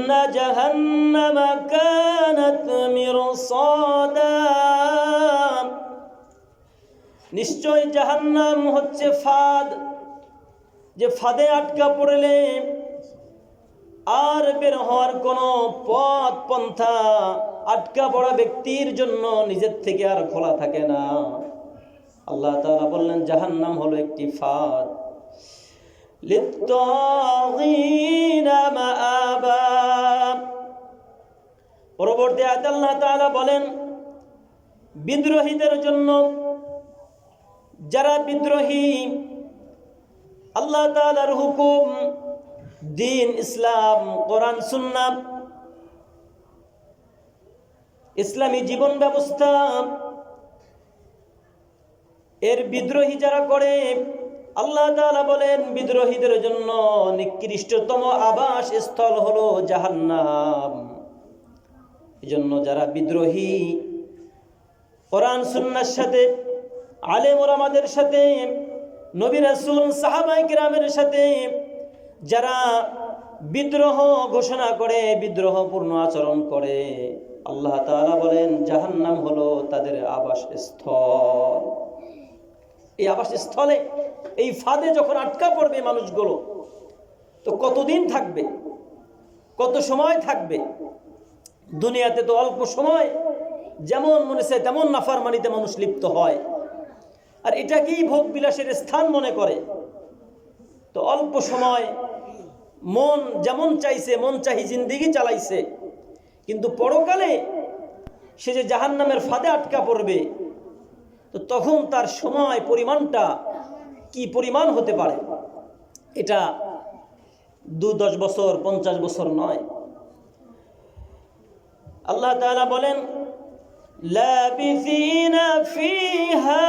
ইন্না জাহান্নামা কানাত মিরসাদা, নিশ্চয় জাহান্নাম হচ্ছে ফাঁদ, যে ফাঁদে আটকা পড়লে আর বের হওয়ার কোনো পথ পন্থা আটকা পড়া ব্যক্তির জন্য নিজের থেকে আর খোলা থাকে না। আল্লাহ তাআলা বললেন জাহান্নাম হলো একটি ফাঁদ। লিত্তাগীনা মাআবা, পরবর্তী আয়াতে আল্লাহ তাআলা বলেন বিদ্রোহীদের জন্য, যারা বিদ্রোহী আল্লাহ তাআলার হুকুম, দ্বীন ইসলাম, কোরআন সুন্নাহ, ইসলামী জীবন ব্যবস্থা এর বিদ্রোহী যারা করে, আল্লাহ তাআলা বলেন বিদ্রোহীদের জন্য নিকৃষ্টতম আবাস স্থল হলো জাহান্নাম। এজন্য যারা বিদ্রোহী, কোরআন সুন্নাহর সাথে, আলেম ওলামাদের সাথে, নবী রাসূল সাহাবায়ে কেরামের সাথে যারা বিদ্রোহ ঘোষণা করে, বিদ্রোহপূর্ণ আচরণ করে, আল্লাহ তাআলা বলেন জাহান্নাম হলো তাদের আবাসস্থল। এই আবাসস্থলে, এই ফাঁদে যখন আটকা পড়বে মানুষগুলো, তো কতদিন থাকবে, কত সময় থাকবে? দুনিয়াতে তো অল্প সময়, যেমন মনে চায় তেমন নাফরমানিতে মানুষ লিপ্ত হয়, আর এটাকেই ভোগ বিলাসের স্থান মনে করে। তো অল্প সময় মন যেমন চাইছে, মন চাহি জিন্দেগি চালাইছে, কিন্তু পরকালে সে যে জাহান্নামের ফাঁদে আটকা পড়বে, তো তখন তার সময় পরিমাণটা কি পরিমাণ হতে পারে? এটা 10 বছর 50 বছর নয়। আল্লাহ তাআলা বলেন লাবিসিনা ফিহা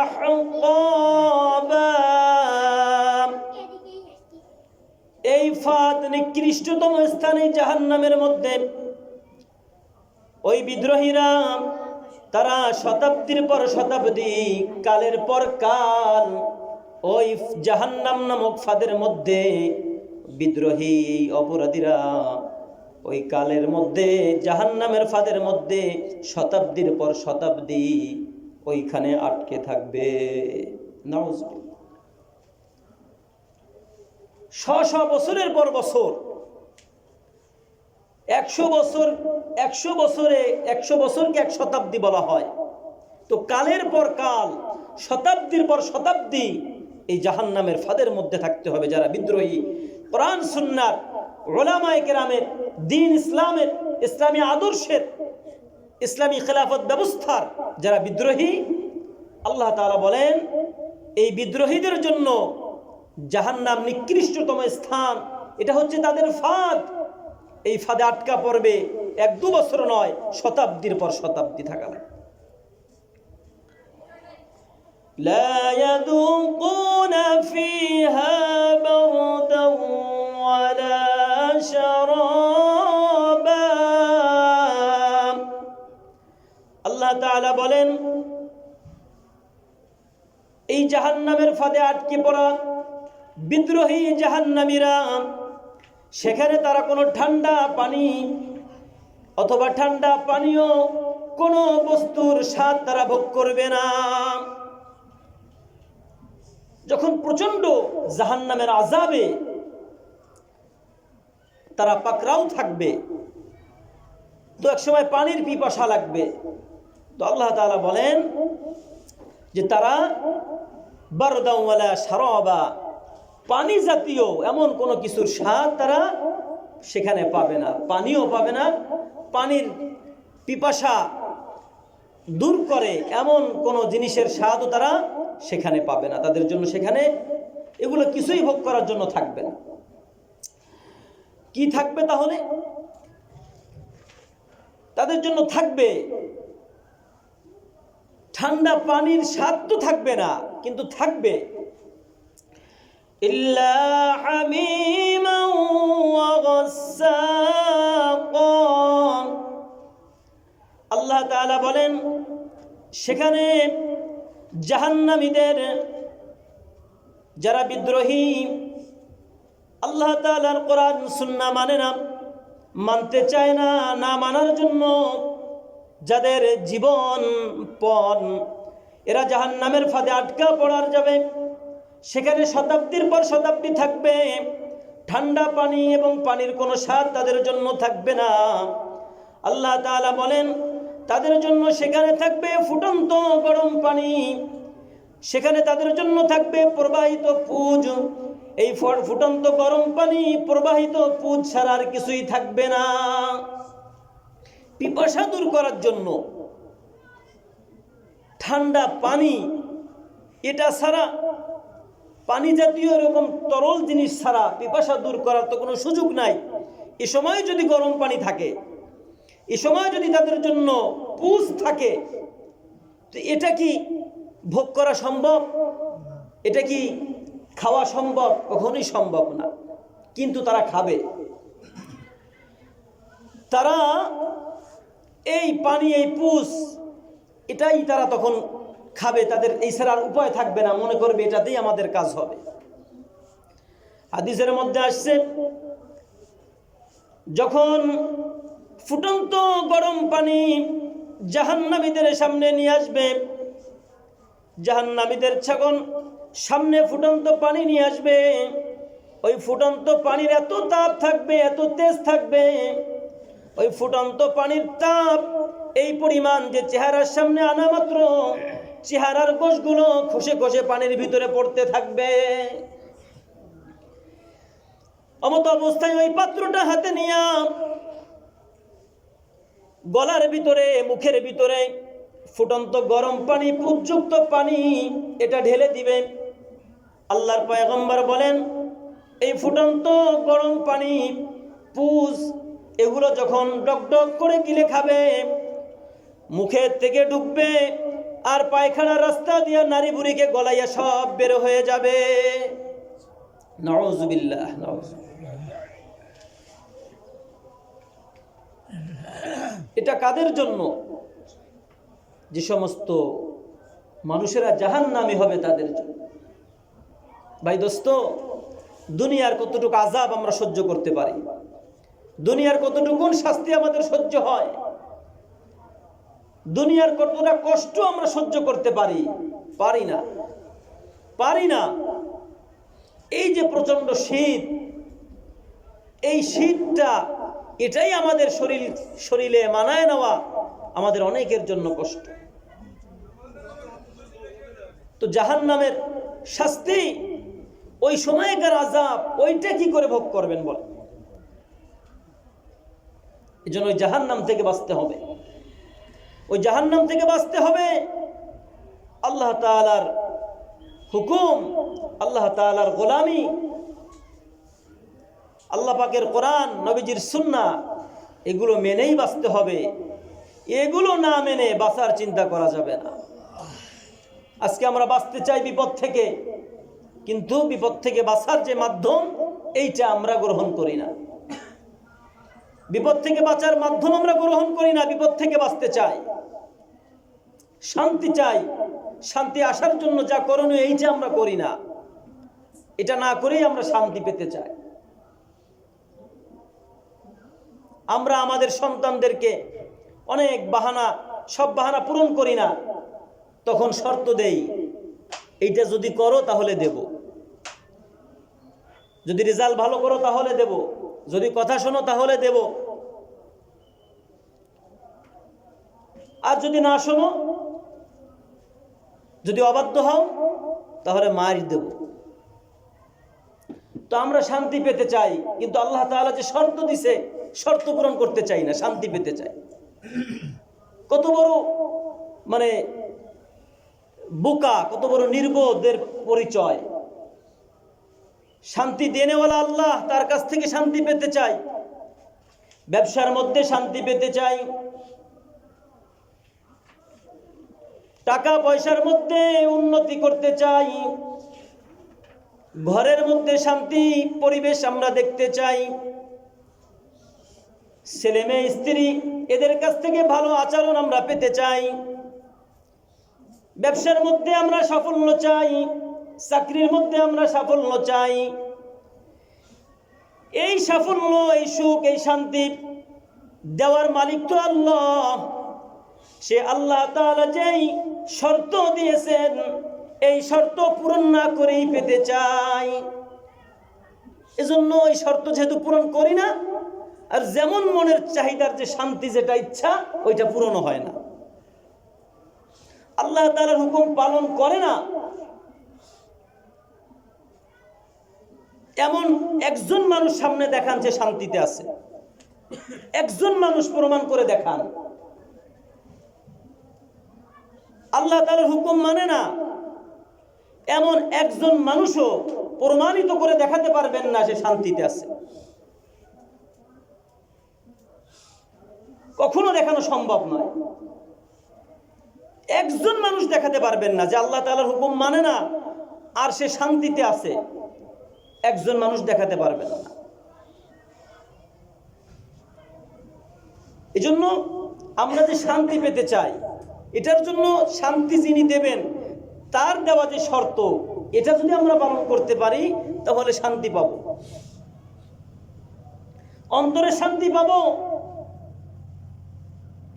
আহকাবা, এই ফাঁদ নিকৃষ্টতম স্থানে জাহান্নামের মধ্যে ওই বিদ্রোহীরা তারা শতাব্দীর পর শতাব্দী, কালের পর কাল ওই জাহান্নাম নামক ফাঁদের মধ্যে বিদ্রোহী অপরাধীরা ওই কালের মধ্যে, জাহান্নামের ফাঁদের মধ্যে শতাব্দীর পর শতাব্দী ওইখানে আটকে থাকবে। নাউজুবিল্লাহ। শ বছরের পর বছর, 100 বছর, 100 বছরে 100 বছরকে 1 শতাব্দী বলা হয়। তো কালের পর কাল, শতাব্দীর পর শতাব্দী এই জাহান্নামের ফাঁদের মধ্যে থাকতে হবে যারা বিদ্রোহী, কোরআন সুন্নাহর, উলামায়ে কেরামের, দ্বীন ইসলামের, ইসলামী আদর্শের, ইসলামী খেলাফত ব্যবস্থার যারা বিদ্রোহী। আল্লাহ তাআলা বলেন এই বিদ্রোহীদের জন্য জাহান্নাম নিকৃষ্টতম স্থান, এটা হচ্ছে তাদের ফাঁদ। এই ফাঁদে আটকা পড়বে 1-2 বছর নয়, শতাব্দীর পর শতাব্দী থাকা লাগে। লা ইয়াযুকুনা ফিহা বারদান ওয়ালা শারাবা, আল্লাহ তাআলা বলেন এই জাহান্নামের ফাঁদে আটকে পড়া বিদ্রোহী জাহান্নামীরা, সেখানে তারা কোনো ঠান্ডা পানি অথবা ঠান্ডা পানীয় কোনো বস্তুর স্বাদ তারা ভোগ করবে না। যখন প্রচন্ড জাহান্নামের আযাবে তারা পাকড়াও থাকবে, তো এক সময় পানির পিপাসা লাগবে, তো আল্লাহ তাআলা বলেন যে তারা বারদান ওয়ালা শারাবা, পানি জাতীয় এমন কোনো কিছুর স্বাদ তারা সেখানে পাবে না, পানিও পাবে না, পানির পিপাসা দূর করে এমন কোনো জিনিসের স্বাদও তারা সেখানে পাবে না। তাদের জন্য সেখানে এগুলো কিছুই ভোগ করার জন্য থাকবে না। কি থাকবে তাহলে? তাদের জন্য থাকবে ঠান্ডা পানির স্বাদ তো থাকবে না, কিন্তু থাকবে ইল্লা হামিমান ওয়া গাসসাকা। আল্লাহ তাআলা বলেন সেখানে জাহান্নামীদের যারা বিদ্রোহী আল্লাহ তাআলার কোরআন সুন্নাহ মানে না, মানতে চায় না। না মানার জন্য যাদের জীবন পণ, এরা জাহান্নামের ফাঁদে আটকা পড়ার যাবে। সেখানে শতাব্দীর পর শতাব্দী থাকবে, ঠান্ডা পানি এবং পানির কোনো স্বাদ তাদের জন্য থাকবে না। আল্লাহ তাআলা বলেন তাদের জন্য সেখানে থাকবে ফুটন্ত গরম পানি, সেখানে তাদের জন্য থাকবে প্রবাহিত পুজ। এই ফুটন্ত গরম পানি, প্রবাহিত পুজ ছাড়া আর কিছুই থাকবে না। পিপাসা দূর করার জন্য ঠান্ডা পানি, এটা ছাড়া, পানি জাতীয় এরকম তরল জিনিস ছাড়া পিপাসা দূর করার তো কোনো সুযোগ নাই। এ সময় যদি গরম পানি থাকে, এ সময় যদি তাদের জন্য পুজ থাকে, তো এটা কি ভোগ করা সম্ভব? এটা কি খাওয়া সম্ভব? কখনোই সম্ভব না। কিন্তু তারা খাবে, তারা এই পানি, এই পুষ, এটাই তারা তখন খাবে। তাদের এই ছাড়ার উপায় থাকবে না, মনে করবে এটাতেই আমাদের কাজ হবে। হাদিসের মধ্যে আসছে, যখন ফুটন্ত গরম পানি জাহান্নামীদের সামনে নিয়ে আসবে, জাহান্নামীদের যখন সামনে ফুটন্ত পানি নিয়ে আসবে, ওই ফুটন্ত পানির এত তাপ থাকবে, এত তেজ থাকবে, ওই ফুটন্ত পানির তাপ এই পরিমাণ যে চেহারার সামনে আনা মাত্র চেহারার কোষগুলো খসে খসে পানির ভিতরে পড়তে থাকবে। অমত অবস্থায় ওই পাত্রটা হাতে নিয়ে গলার ভিতরে, মুখের ভিতরে ফুটন্ত গরম পানি, পুযুক্ত পানি, এটা ঢেলে দিবে। আল্লাহর পয়গম্বর বলেন, এই ফুটন্ত গরম পানি, পুজ, এগুলো যখন ডক ডক করে গিলে খাবে, মুখের থেকে ঢুকবে আর পায়খানার রাস্তা দিয়ে নারী বুড়িকে গলাইয়া সব বের হয়ে যাবে। নাউযুবিল্লাহ, নাউযুবিল্লাহ। এটা কাদের জন্য? যে সমস্ত মানুষেরা জাহান্নামী হবে তাদের জন্য। ভাই দোস্ত, দুনিয়ার কতটুকু আযাব আমরা সহ্য করতে পারি, দুনিয়ার কতটুকু শাস্তি আমাদের সহ্য হয়, দুনিয়ার কতটা কষ্ট আমরা সহ্য করতে পারি? পারি না, পারি না। এই যে প্রচন্ড শীত, এই শীতটা, এটাই আমাদের শরীরে মানায় নেওয়া আমাদের অনেকের জন্য কষ্ট। তো জাহান্নামের শাস্তি, ওই সময়কার আযাব, ওইটা কি করে ভোগ করবেন বল? এই জন্য ওই জাহান্নাম থেকে বাঁচতে হবে, ওই জাহান্নাম থেকে বাঁচতে হবে। আল্লাহ তাআলার হুকুম, আল্লাহ তাআলার গোলামি, আল্লাহ পাকের কোরআন, নবীজির সুন্নাহ, এগুলো মেনেই বাঁচতে হবে। এগুলো না মেনে বাঁচার চিন্তা করা যাবে না। আজকে আমরা বাঁচতে চাই বিপদ থেকে, কিন্তু বিপদ থেকে বাঁচার যে মাধ্যম, এইটা আমরা গ্রহণ করি না। বিপদ থেকে বাঁচার মাধ্যম আমরা গ্রহণ করি না। বিপদ থেকে বাঁচতে চাই, শান্তি চাই, শান্তি আসার জন্য যা করণীয় এইটা আমরা করি না। এটা না করেই আমরা শান্তি পেতে চাই। আমরা আমাদের সন্তানদেরকে অনেক বাহানা, সব বাহানা পূরণ করি না, তখন শর্ত দেই, এইটা যদি করো তাহলে দেব, যদি রেজাল্ট ভালো করো তাহলে দেব, যদি কথা শোনো তাহলে দেব, আর যদি না শোনো, যদি অবাধ্য হও, তাহলে মার দেব। তো আমরা শান্তি পেতে চাই, কিন্তু আল্লাহ তাআলা যে শর্ত দিছে, শর্ত পূরণ করতে চাই না, শান্তি পেতে চাই। কত বড় মানে বোকা, কত বড় নির্বোধের পরিচয়। শান্তি দেনেওয়ালা আল্লাহ, তার কাছ থেকে শান্তি পেতে চাই, ব্যবসার মধ্যে শান্তি পেতে চাই, টাকা পয়সার মধ্যে উন্নতি করতে চাই, ঘরের মধ্যে শান্তি পরিবেশ আমরা দেখতে চাই, ছেলে মেয়ে স্ত্রী এদের কাছ থেকে ভালো আচরণ আমরা পেতে চাই, ব্যবসার মধ্যে আমরা সাফল্য চাই, চাকরির মধ্যে আমরা সাফল্য চাই, এই সাফল্য, এই সুখ, এই শান্তি দেওয়ার মালিক তো আল্লাহ। সে আল্লাহ তাআলা যেই শর্ত দিয়েছেন এই শর্ত পূরণ না করেই পেতে চাই। এজন্য ওই শর্ত যেহেতু পূরণ করি না, আর যেমন মনের চাহিদার যে শান্তি, যেটা ইচ্ছা, ওইটা পূরণ হয় না। আল্লাহ তাআলার হুকুম পালন করে না এমন একজন মানুষ সামনে দেখান যে শান্তিতে আছে। একজন মানুষ প্রমাণ করে দেখান। আল্লাহ তাআলার হুকুম মানে না এমন একজন মানুষও প্রমাণিত করে দেখাতে পারবেন না সে শান্তিতে আছে। কখনো দেখানো সম্ভব নয়। একজন মানুষ দেখাতে পারবেন না যে আল্লাহ তাআলার হুকুম মানে না আর সে শান্তিতে আছে। একজন মানুষ দেখাতে পারবেন না। এজন্য আমরা যে শান্তি পেতে চাই, এটার জন্য শান্তি যিনি দেবেন তার দেওয়া যে শর্ত, এটা যদি আমরা পালন করতে পারি তাহলে শান্তি পাবো, অন্তরে শান্তি পাবো।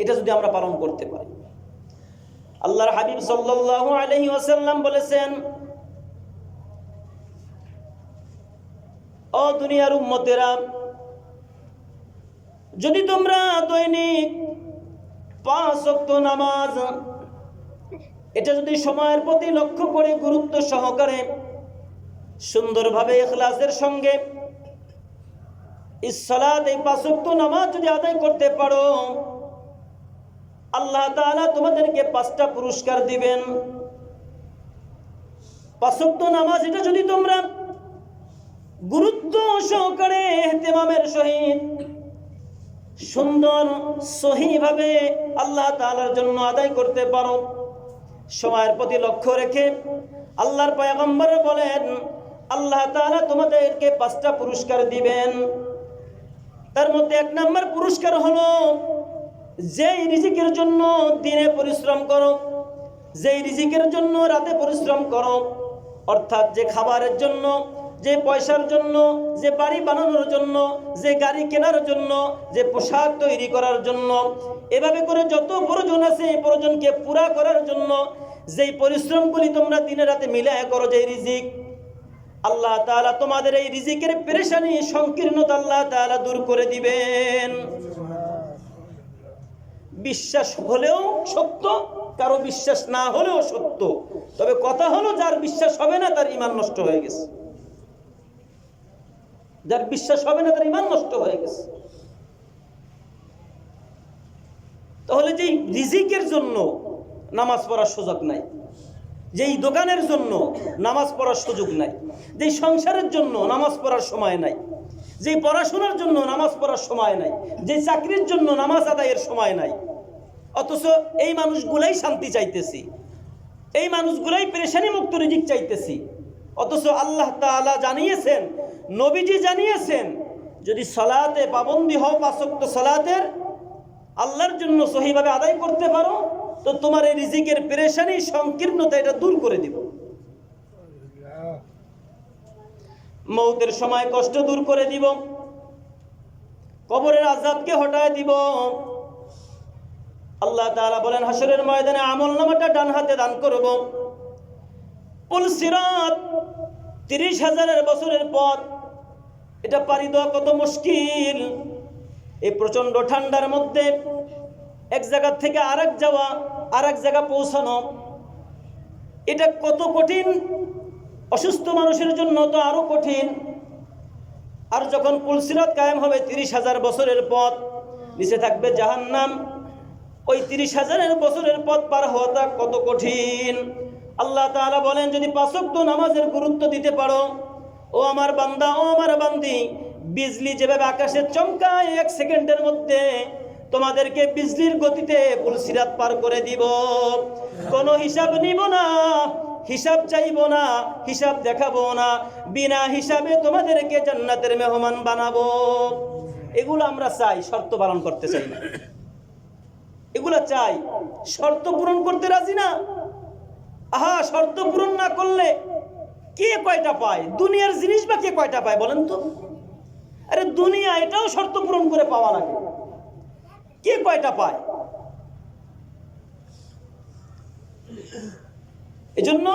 এটা যদি আমরা পালন করতে পারি। আল্লাহর হাবিব সাল্লাল্লাহু আলাইহি ওয়াসাল্লাম বলেছেন, ও দুনিয়ার উম্মতেরা, যদি তোমরা দৈনিক 5 ওয়াক্ত নামাজ এটা যদি সময়ের প্রতি লক্ষ্য করে গুরুত্ব সহকারে সুন্দরভাবে ইখলাসের সঙ্গে ইসসালাত, এই 5 ওয়াক্ত নামাজ যদি আদায় করতে পারো, আল্লাহ তাআলা তোমাদেরকে 5টা পুরস্কার দিবেন। 5 ওয়াক্ত নামাজ এটা যদি তোমরা গুরুত্ব সহকারে ইহতিমামের সহিত সুন্দর সহিভাবে আল্লাহ তাআলার জন্য আদায় করতে পারো, সময়ের প্রতি লক্ষ্য রেখে, আল্লাহর পয়গম্বর বলেন আল্লাহ তাআলা তোমাদেরকে 5টা পুরস্কার দিবেন। তার মধ্যে 1 নম্বর পুরস্কার হলো, যেই রিজিকের জন্য দিনে পরিশ্রম করো, যেই রিজিকের জন্য রাতে পরিশ্রম করো, অর্থাৎ যে খাবারের জন্য, যে পয়সার জন্য, যে বাড়ি বানানোর জন্য, যে গাড়ি কেনার জন্য, যে পোশাক তৈরি করার জন্য, এভাবে করে যত প্রয়োজন আছে এই প্রয়োজনকে পুরা করার জন্য যেই পরিশ্রমগুলি তোমরা দিনে রাতে মিলায় করো, যেই রিজিক, আল্লাহ তাআলা তোমাদের এই রিজিকের পেরেশানি, সংকীর্ণতা আল্লাহ তাআলা দূর করে দিবেন। বিশ্বাস হলেও সত্য, কারো বিশ্বাস না হলেও সত্য। তবে কথা হলো, যার বিশ্বাস হবে না তার ঈমান নষ্ট হয়ে গেছে। যার বিশ্বাস হবে না তার ঈমান নষ্ট হয়ে গেছে। তাহলে যেই রিজিকের জন্য নামাজ পড়ার সুযোগ নাই, যেই দোকানের জন্য নামাজ পড়ার সুযোগ নাই, যেই সংসারের জন্য নামাজ পড়ার সময় নাই, যেই পড়াশোনার জন্য নামাজ পড়ার সময় নাই, যেই চাকরির জন্য নামাজ আদায়ের সময় নাই, অথচ এই মানুষগুলাই শান্তি চাইতেছি, এই মানুষগুলাই পেরেশানি মুক্ত রিজিক চাইতেছি। অথচ আল্লাহ তাআলা জানিয়েছেন, নবীজি জানিয়েছেন, যদি সালাতে পাবন্দি হও, 5 ওয়াক্ত সালাতের আল্লাহর জন্য সহিভাবে আদায় করতে পারো, তো তোমার এই রিজিকের পেরেশানি, সংকীর্ণতা এটা দূর করে দিব। মৌতের সময় কষ্ট দূর করে দিব, কবরের আযাবকে হটায় দিব। আল্লাহ তাআলা বলেন, হাসরের ময়দানে আমলনামাটা ডান হাতে দান করব। পুল সিরাত 30,000 বছরের পথ, এটা পাড়ি দেওয়া কত মুশকিল। এই প্রচন্ড ঠান্ডার মধ্যে এক জায়গা থেকে আরেক যাওয়া, আরেক জায়গা পৌঁছানো, এটা কত কঠিন। অসুস্থ মানুষের জন্য তো আরো কঠিন। আর যখন পুলসিরাত কায়েম হবে, 30,000 বছরের পথ, নিচে থাকবে জাহান্নাম, ওই 30,000 বছরের পথ পার হওয়াটা কত কঠিন। আল্লাহ তাআলা বলেন, যদি 5 ওয়াক্ত নামাজের গুরুত্ব দিতে পারো, ও আমার বান্দা, ও আমার বান্দি, বিজলি যেভাবে আকাশে চমকায় 1 সেকেন্ডের মধ্যে, তোমাদেরকে বিজলির গতিতে পুলসিরাত পার করে দিব। কোনো হিসাব নিব না, হিসাব চাইব না, হিসাব দেখাবো না, বিনা হিসাবে তোমাদেরকে জান্নাতের মেহমান বানাবো। এগুলো আমরা চাই, শর্ত পালন করতে চাই না। এগুলো চাই, শর্ত পূরণ করতে রাজি না। আহা, শর্ত পূরণ না করলে কে কয়টা পায়? দুনিয়ার জিনিস বা কে কয়টা পায় বলেন তো? আরে দুনিয়া এটাও শর্ত পূরণ করে পাওয়া লাগে, কে কয়টা পায়? এজন্য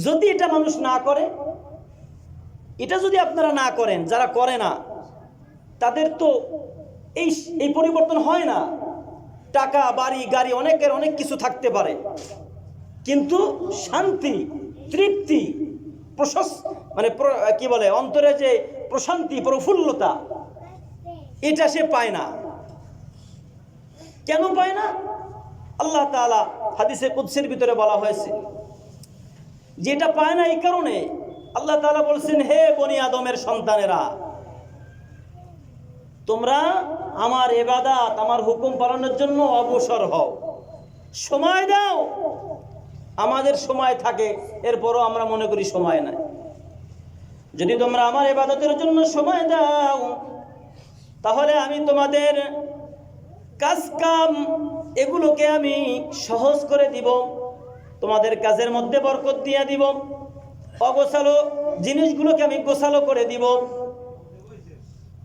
যদি এটা মানুষ না করে, এটা যদি আপনারা না করেন, যারা করে না তাদের তো এই পরিবর্তন হয় না। টাকা, বাড়ি, গাড়ি, অনেকের অনেক কিছু থাকতে পারে, কিন্তু শান্তি, তৃপ্তি, মানে কি বলে, অন্তরে যে প্রশান্তি, প্রফুল্লতা, এটা সে পায় না। কেন পায় না? আল্লাহ তাআলা হাদিসে কুদসির ভিতরে বলা হয়েছে যেটা পায় না এই কারণে, আল্লাহ তাআলা বলছেন, হে বনি আদমের সন্তানেরা, তোমরা আমার ইবাদত, আমার হুকুম পালনের জন্য অবসর হও, সময় দাও। আমাদের সময় থাকে, এরপরও আমরা মনে করি সময় নাই। যদি তোমরা আমার ইবাদতের জন্য সময় দাও, তাহলে আমি তোমাদের কাজ কাম এগুলোকে আমি সহজ করে দিব, তোমাদের কাজের মধ্যে বরকত দিয়ে দিব, অগোছালো জিনিসগুলোকে আমি গোছালো করে দিব,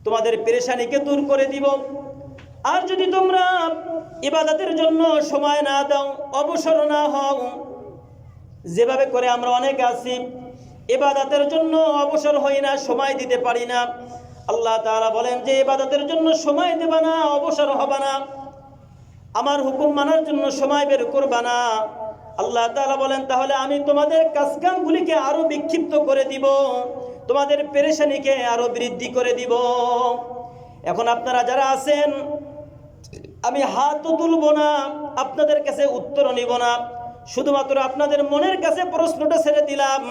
তোমাদের পেরেশানিকে দূর করে দিব। আর যদি তোমরা ইবাদতের জন্য সময় না দাও, অবসর না হও, যেভাবে করে আমরা অনেকে আছি ইবাদতের জন্য অবসর হই না, সময় দিতে পারি না, আল্লাহ তাআলা বলেন যে ইবাদতের জন্য সময় দেবা না, অবসর হবে না, আমার হুকুম মানার জন্য সময় বের করবা না, আল্লাহ তাআলা বলেন তাহলে আমি তোমাদের কাজকামগুলিকে আরো বিক্ষিপ্ত করে দিব, তোমাদের পেরেশানিকে আরো বৃদ্ধি করে দিব। এখন আপনারা যারা আছেন, আমি হাতও তুলব না, আপনাদের কাছে উত্তর নিব না, শুধুমাত্র আপনাদের মনের কাছে প্রশ্নটা ছেড়ে দিলাম।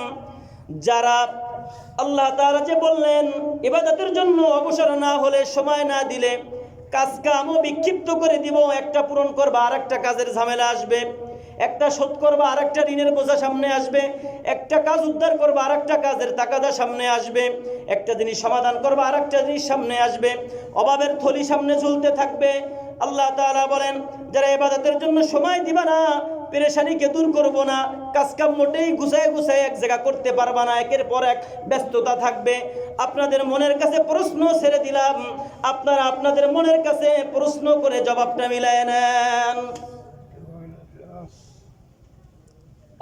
যারা আল্লাহ তাআলা যে বললেন ইবাদতের জন্য অবসর না হলে, সময় না দিলে কাজ কামও বিক্ষিপ্ত করে দিব, একটা পূরণ করবা আর একটা কাজের ঝামেলা আসবে, একটা শোধ করবা আর একটা ঋণের বোঝা সামনে আসবে, একটা কাজ উদ্ধার করবা আর একটা কাজের তাকাদা সামনে আসবে, একটা জিনিস সমাধান করবা আর একটা জিনিস সামনে আসবে, অভাবের থলি সামনে ঝুলতে থাকবে। আল্লাহ তাআলা বলেন যারা ইবাদতের জন্য সময় দিবা না, পেরেশানিকে দূর করব না, কাজকাম মোটেই গুছায় গুছায় এক জায়গা করতে পারবা না, একের পর এক ব্যস্ততা থাকবে। আপনাদের মনের কাছে প্রশ্ন ছেড়ে দিলাম, আপনারা আপনাদের মনের কাছে প্রশ্ন করে জবাবটা মিলায় নেন।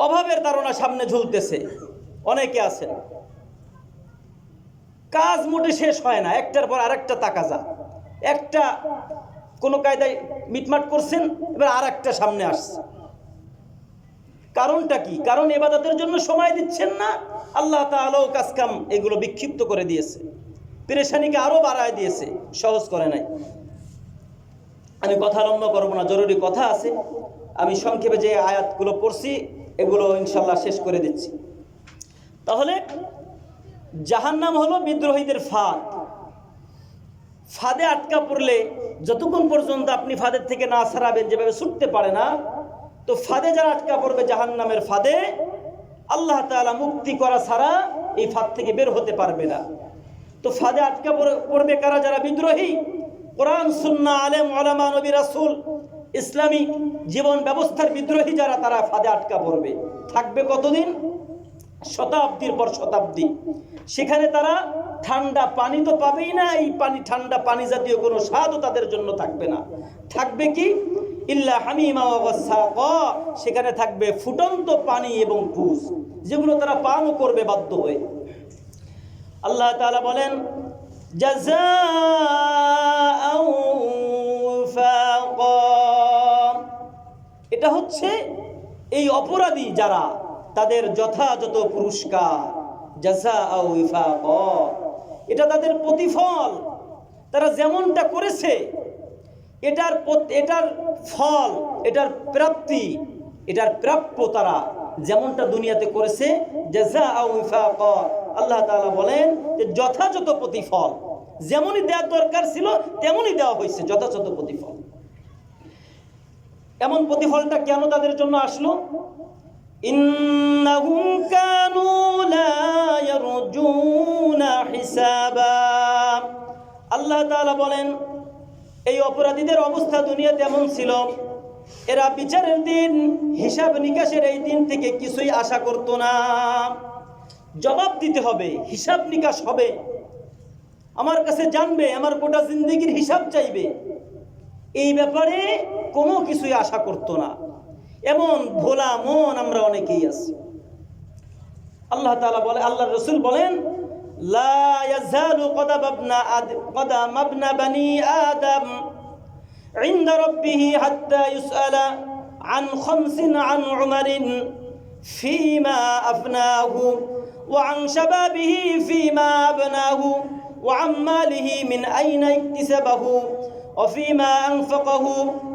অভাবের ধারণা সামনে ঝুলতেছে, অনেকে আছেন কাজ মোটে শেষ হয় না, একটার পর আরেকটা তাকাজা, একটা কোনো কায়দায় মিটমাট করছেন, এবার আর একটা সামনে আসছে। কারণটা কি? কারণ ইবাদতের জন্য সময় দিচ্ছেন না, আল্লাহ তাআলাও কাজকাম এগুলো বিক্ষিপ্ত করে দিয়েছে, পেরেশানিকে আরো বাড়ায় দিয়েছে, সহজ করে নাই। আমি কথা লম্বা করবো না, জরুরি কথা আছে, আমি সংক্ষেপে যে আয়াতগুলো পড়ছি এগুলো ইনশাল্লাহ শেষ করে দিচ্ছি। তাহলে জাহান্নাম হলো বিদ্রোহীদের ফাঁদ। ফাঁদে আটকা পড়লে যতক্ষণ পর্যন্ত আপনি ফাঁদের থেকে না ছাড়াবেন, যেভাবে ছুটতে পারে না, তো ফাঁদে যারা আটকা পড়বে জাহান্নামের ফাঁদে, আল্লাহ তাআলা মুক্তি করা ছাড়া এই ফাঁদ থেকে বের হতে পারবে না। তো ফাঁদে আটকা পড়বে কারা? যারা বিদ্রোহী, কোরআন সুন্নাহ আলেম ওলামা নবী রাসূল ইসলামী জীবন ব্যবস্থার বিদ্রোহী যারা, তারা ফাঁদে আটকা পড়বে। থাকবে কতদিন? শতাব্দীর পর শতাব্দী। সেখানে তারা ঠান্ডা পানি তো পাবেই না, এই পানি, ঠান্ডা পানি জাতীয় কোনো স্বাদও তাদের জন্য থাকবে না। থাকবে কি? ইল্লা হামিমা ওয়া গাসসাকা, সেখানে থাকবে ফুটন্ত পানি এবং পুষ, যেগুলো তারা পানও করবে বাধ্য হয়ে। আল্লাহ তাআলা বলেন জাযাআউ ওয়াফাকা, এটা হচ্ছে এই অপরাধী যারা, তাদের যথাযথ পুরস্কার। জাযাআউ ওয়াফাকা, এটা তাদের প্রতিফল, তারা যেমনটা করেছে এটার ফল, এটার প্রাপ্তি, এটার প্রাপ্য তারা যেমনটা দুনিয়াতে করেছে। জাযাআউ ওয়াফাকা, আল্লাহ তাআলা বলেন যে যথাযথ প্রতিফল, যেমনই দেওয়ার দরকার ছিল তেমনই দেওয়া হয়েছে, যথাযথ প্রতিফল। এমন প্রতিফলটা কেন তাদের জন্য আসলো? ইন্নাহুম কানু লা ইয়ারজুনা হিসাবা, আল্লাহ তাআলা বলেন এই অপরাধীদের অবস্থা দুনিয়াতে এমন ছিল, এরা বিচারের দিন, হিসাব নিকাশের এই দিন থেকে কিছুই আশা করতো না। জবাব দিতে হবে, হিসাব নিকাশ হবে, আমার কাছে জানবে, আমার গোটা জিন্দেগির হিসাব চাইবে, এই ব্যাপারে কোনো কিছুই আশা করতো না। এমন ভোলা মন আমরা অনেকেই আছি। আল্লাহ তাআলা বলে, আল্লাহর রাসূল বলেন, লা ইয়াজালু কদাম আবনা বানি আদম ইনদা রাব্বিহি হাত্তা ইউসআলা আন খামসিন আন উমারিন ফীমা আফনাহু ওয়া আন শাবাবিহি ফীমা আবনাহু ওয়া আন মালিহি মিন আইনা ইকতিসাবাহু ওয়া ফীমা আনফাকাহু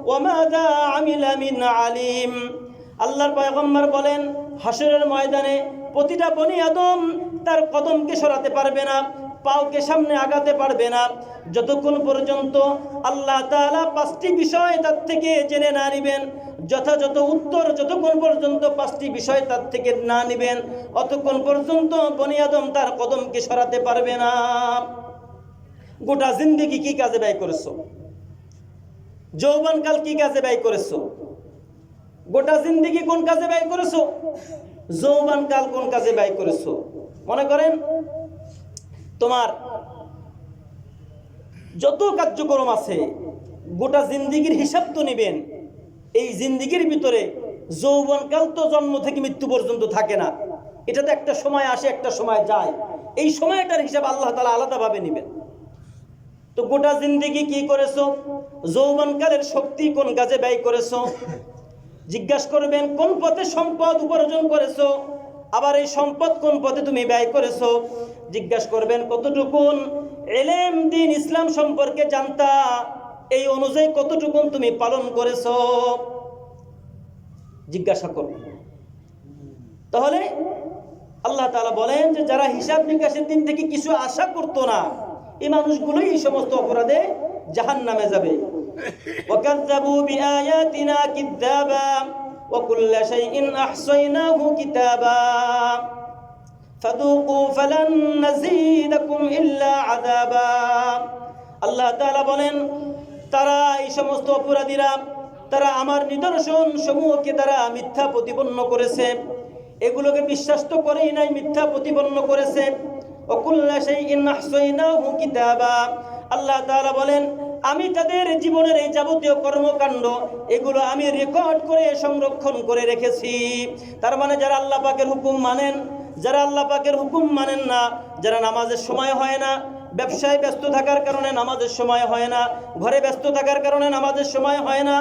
ওয়া মাযা আমিলা মিন আলিম। আল্লাহর পয়গম্বর বলেন, হাসরের ময়দানে প্রতিটা বনি আদম তার কদমকে সরাতে পারবে না, পাওকে সামনে আগাতে পারবে না, যতক্ষণ পর্যন্ত আল্লাহ তাআলা 5টি বিষয় তার থেকে জেনে না নিবেন, যথাযথ উত্তর যতক্ষণ পর্যন্ত 5টি বিষয় তার থেকে না নিবেন, অতক্ষণ পর্যন্ত বনি আদম তার কদমকে সরাতে পারবে না। গোটা জিন্দেগি কি কাজে ব্যয় করেছো? যৌবনকাল কি কাজে ব্যয় করেছো? গোটা জিন্দেগি কোন কাজে ব্যয় করেছো? যৌবনকাল কোন কাজে ব্যয় করেছো? মনে করেন তোমার যত কার্যক্রম আছে, গোটা জিন্দেগির হিসাব তো নেবেন। এই জিন্দেগির ভিতরে যৌবনকাল তো জন্ম থেকে মৃত্যু পর্যন্ত থাকে না, এটা তো একটা সময় আসে, একটা সময় যায়। এই সময়টার হিসাব আল্লাহ তাআলা আলাদাভাবে নেবেন। তো গোটা জিন্দেগি কি করেছো? যৌবনকালের শক্তি কোন কাজে ব্যয় করেছো? জিজ্ঞাসা করবেন কোন পথে সম্পদ উপার্জন করেছো, আবার এই সম্পদ কোন পথে তুমি ব্যয় করেছো। জিজ্ঞাসা করবেন কতটুকুন ইলম দ্বীন ইসলাম সম্পর্কে জানতা, এই অনুযায়ী কতটুকুন তুমি পালন করেছো, জিজ্ঞাসা করবেন। তাহলে আল্লাহ তাআলা বলেন যে যারা হিসাব নিকাশের দিন থেকে কিছু আশা করতো না, এই মানুষগুলোই এই সমস্ত অপরাধে জাহান্নামে যাবে। وكذبوا بآياتنا كذابا وكل شيء أحصيناه كتابا فذوقوا فلن نزيدكم إلا عذابا। আল্লাহ তাআলা বলেন, তারা এই সমস্ত অপরাধীরা তারা আমার নিদর্শন সমূহকে তারা মিথ্যা প্রতিপন্ন করেছে, এগুলোকে বিশ্বাস তো করেই নাই, মিথ্যা প্রতিপন্ন করেছে। ওয়াকুল্লা শাইইন আহসাইনাহু কিতাবা। আল্লাহ তাআলা বলেন, আমি তাদের জীবনের এই যাবতীয় কর্মকাণ্ড এগুলো আমি রেকর্ড করে সংরক্ষণ করে রেখেছি। তার মানে যারা আল্লাহ পাকের হুকুম মানেন, যারা আল্লাহ পাকের হুকুম মানেন না, যারা নামাজের সময় হয় না, ব্যবসায় ব্যস্ত থাকার কারণে নামাজের সময় হয় না, ঘরে ব্যস্ত থাকার কারণে নামাজের সময় হয় না,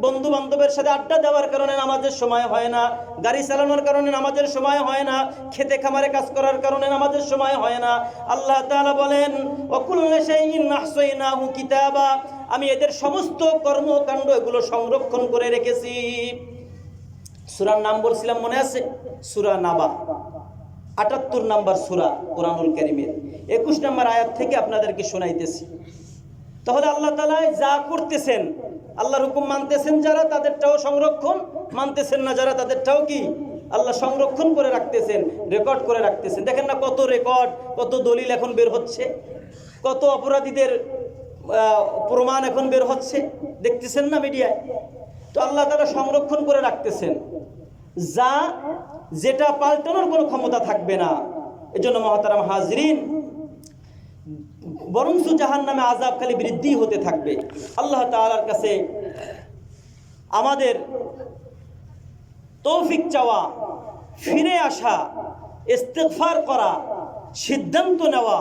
বন্ধু বান্ধবের সাথে আড্ডা দেওয়ার কারণে নামাজের সময় হয় না, গাড়ি চালানোর কারণে নামাজের সময় হয় না, খেতে খামারে কাজ করার কারণে নামাজের সময় হয় না। আল্লাহ তাআলা বলেন, ওয়াকুল্লা শাইইন আহসাইনাহু কিতাবা, আমি এদের সমস্ত কর্মকাণ্ড এগুলো সংরক্ষণ করে রেখেছি। সূরার নাম বলছিলাম মনে আছে? সূরা নাবা, ৭৮ নম্বর সূরা কোরআনুল কারীমের ২১ নম্বর আয়াত থেকে আপনাদেরকে শোনাইতেছি। তাহলে আল্লাহ তাআলা যা করতেছেন, আল্লাহর হুকুম মানতেছেন যারা তাদেরটাও সংরক্ষণ, মানতেছেন না যারা তাদেরটাও কি আল্লাহ সংরক্ষণ করে রাখতেছেন, রেকর্ড করে রাখতেছেন। দেখেন না কত রেকর্ড, কত দলিল এখন বের হচ্ছে, কত অপরাধীদের প্রমাণ এখন বের হচ্ছে, দেখতেছেন না মিডিয়ায়। তো আল্লাহ তাআলা সংরক্ষণ করে রাখতেছেন, যা যেটা পাল্টানোর কোনো ক্ষমতা থাকবে না। এজন্য মহতারাম হাজরিন, বরঞ্চ জাহান্নামে আযাব খালি বৃদ্ধি হতে থাকবে। আল্লাহ তাআলার কাছে আমাদের তৌফিক চাওয়া, ফিরে আসা, ইস্তিগফার করা, সিদ্ধান্ত নেওয়া।